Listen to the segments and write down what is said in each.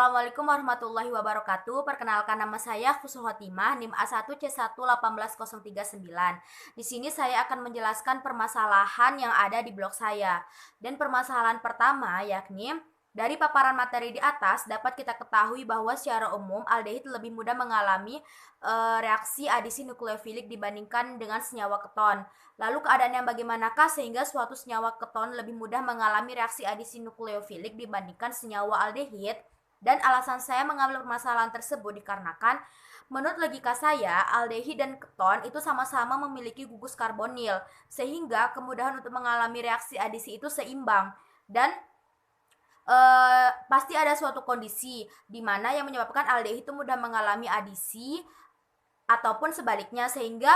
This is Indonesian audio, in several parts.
Assalamualaikum warahmatullahi wabarakatuh. Perkenalkan, nama saya Khusnu Khotimah, NIM A1C1181039. Di sini saya akan menjelaskan permasalahan yang ada di blog saya. Dan permasalahan pertama yakni dari paparan materi di atas dapat kita ketahui bahwa secara umum aldehid lebih mudah mengalami reaksi adisi nukleofilik dibandingkan dengan senyawa keton. Lalu keadaan yang bagaimanakah sehingga suatu senyawa keton lebih mudah mengalami reaksi adisi nukleofilik dibandingkan senyawa aldehid? Dan alasan saya mengambil permasalahan tersebut dikarenakan menurut logika saya, aldehid dan keton itu sama-sama memiliki gugus karbonil, sehingga kemudahan untuk mengalami reaksi adisi itu seimbang. Dan pasti ada suatu kondisi di mana yang menyebabkan aldehid itu mudah mengalami adisi ataupun sebaliknya, sehingga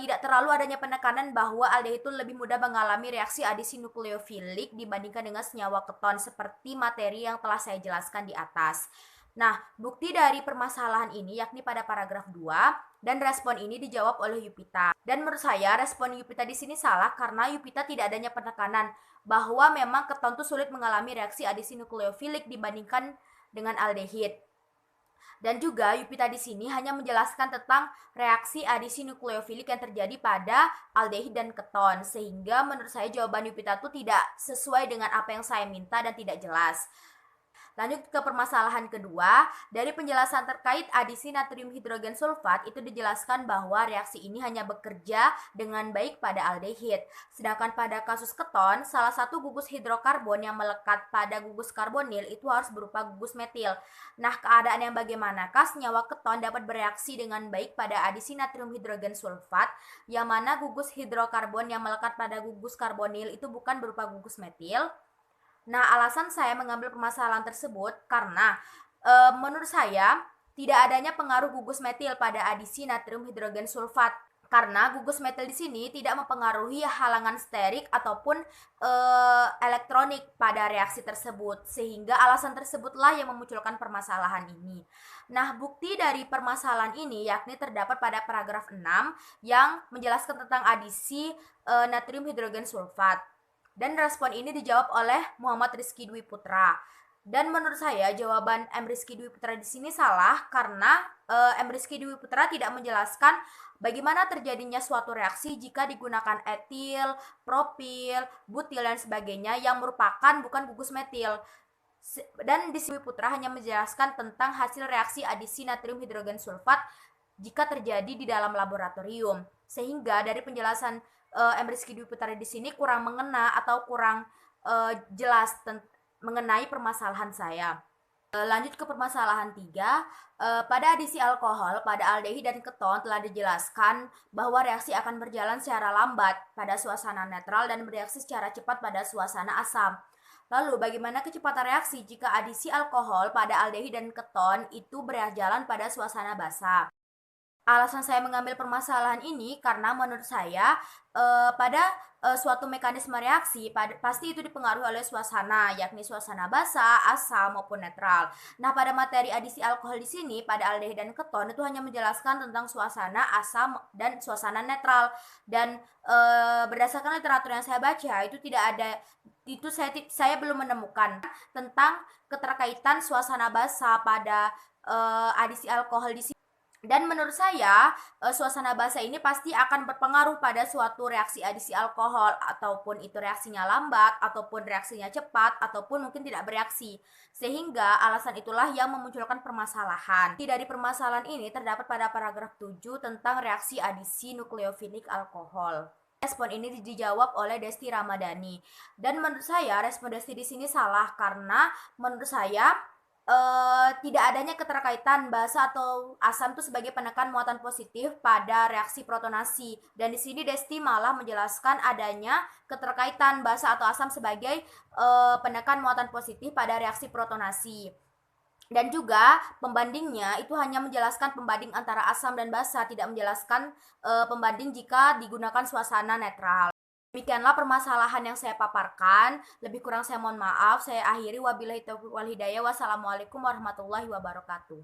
tidak terlalu adanya penekanan bahwa aldehid itu lebih mudah mengalami reaksi adisi nukleofilik dibandingkan dengan senyawa keton seperti materi yang telah saya jelaskan di atas. Nah, bukti dari permasalahan ini yakni pada paragraf 2 dan respon ini dijawab oleh Yupita. Dan menurut saya respon Yupita di sini salah karena Yupita tidak adanya penekanan bahwa memang keton itu sulit mengalami reaksi adisi nukleofilik dibandingkan dengan aldehid. Dan juga Yupita di sini hanya menjelaskan tentang reaksi adisi nukleofilik yang terjadi pada aldehid dan keton, sehingga menurut saya jawaban Yupita itu tidak sesuai dengan apa yang saya minta dan tidak jelas. Lanjut ke permasalahan kedua, dari penjelasan terkait adisi natrium hidrogen sulfat itu dijelaskan bahwa reaksi ini hanya bekerja dengan baik pada aldehid. Sedangkan pada kasus keton, salah satu gugus hidrokarbon yang melekat pada gugus karbonil itu harus berupa gugus metil. Nah, keadaan yang bagaimanakah senyawa keton dapat bereaksi dengan baik pada adisi natrium hidrogen sulfat, yang mana gugus hidrokarbon yang melekat pada gugus karbonil itu bukan berupa gugus metil? Nah, alasan saya mengambil permasalahan tersebut karena menurut saya tidak adanya pengaruh gugus metil pada adisi natrium hidrogen sulfat. Karena gugus metil di sini tidak mempengaruhi halangan sterik ataupun elektronik pada reaksi tersebut, sehingga alasan tersebutlah yang memunculkan permasalahan ini. Nah, bukti dari permasalahan ini yakni terdapat pada paragraf 6 yang menjelaskan tentang adisi natrium hidrogen sulfat. Dan respon ini dijawab oleh Muhammad Rizky Dwi Putra. Dan menurut saya jawaban M. Rizky Dwi Putra di sini salah karena M. Rizky Dwi Putra tidak menjelaskan bagaimana terjadinya suatu reaksi jika digunakan etil, propil, butil dan sebagainya yang merupakan bukan gugus metil. Dan di sini Putra hanya menjelaskan tentang hasil reaksi adisi natrium hidrogen sulfat jika terjadi di dalam laboratorium. Sehingga dari penjelasan M. Rizky Dwi Putra di sini kurang mengena atau kurang jelas mengenai permasalahan saya. Lanjut ke permasalahan 3. Pada adisi alkohol pada aldehid dan keton telah dijelaskan bahwa reaksi akan berjalan secara lambat pada suasana netral dan bereaksi secara cepat pada suasana asam. Lalu bagaimana kecepatan reaksi jika adisi alkohol pada aldehid dan keton itu berjalan pada suasana basa? Alasan saya mengambil permasalahan ini karena menurut saya pada suatu mekanisme reaksi pasti itu dipengaruhi oleh suasana, yakni suasana basa, asam maupun netral. Nah, pada materi adisi alkohol di sini pada aldehid dan keton itu hanya menjelaskan tentang suasana asam dan suasana netral. Dan berdasarkan literatur yang saya baca itu tidak ada, itu saya belum menemukan tentang keterkaitan suasana basa pada adisi alkohol di sini. Dan menurut saya suasana basa ini pasti akan berpengaruh pada suatu reaksi adisi alkohol, ataupun itu reaksinya lambat, ataupun reaksinya cepat, ataupun mungkin tidak bereaksi. Sehingga alasan itulah yang memunculkan permasalahan. Dari permasalahan ini terdapat pada paragraf 7 tentang reaksi adisi nukleofilik alkohol. Respon ini dijawab oleh Desti Ramadhani. Dan menurut saya respon Desti di sini salah karena menurut saya tidak adanya keterkaitan basa atau asam itu sebagai penekan muatan positif pada reaksi protonasi. Dan di sini Desti malah menjelaskan adanya keterkaitan basa atau asam sebagai penekan muatan positif pada reaksi protonasi. Dan juga pembandingnya itu hanya menjelaskan pembanding antara asam dan basa, tidak menjelaskan pembanding jika digunakan suasana netral. Demikianlah permasalahan yang saya paparkan. Lebih kurang saya mohon maaf. Saya akhiri, wabillahi taufiq wal hidayah. Wassalamualaikum warahmatullahi wabarakatuh.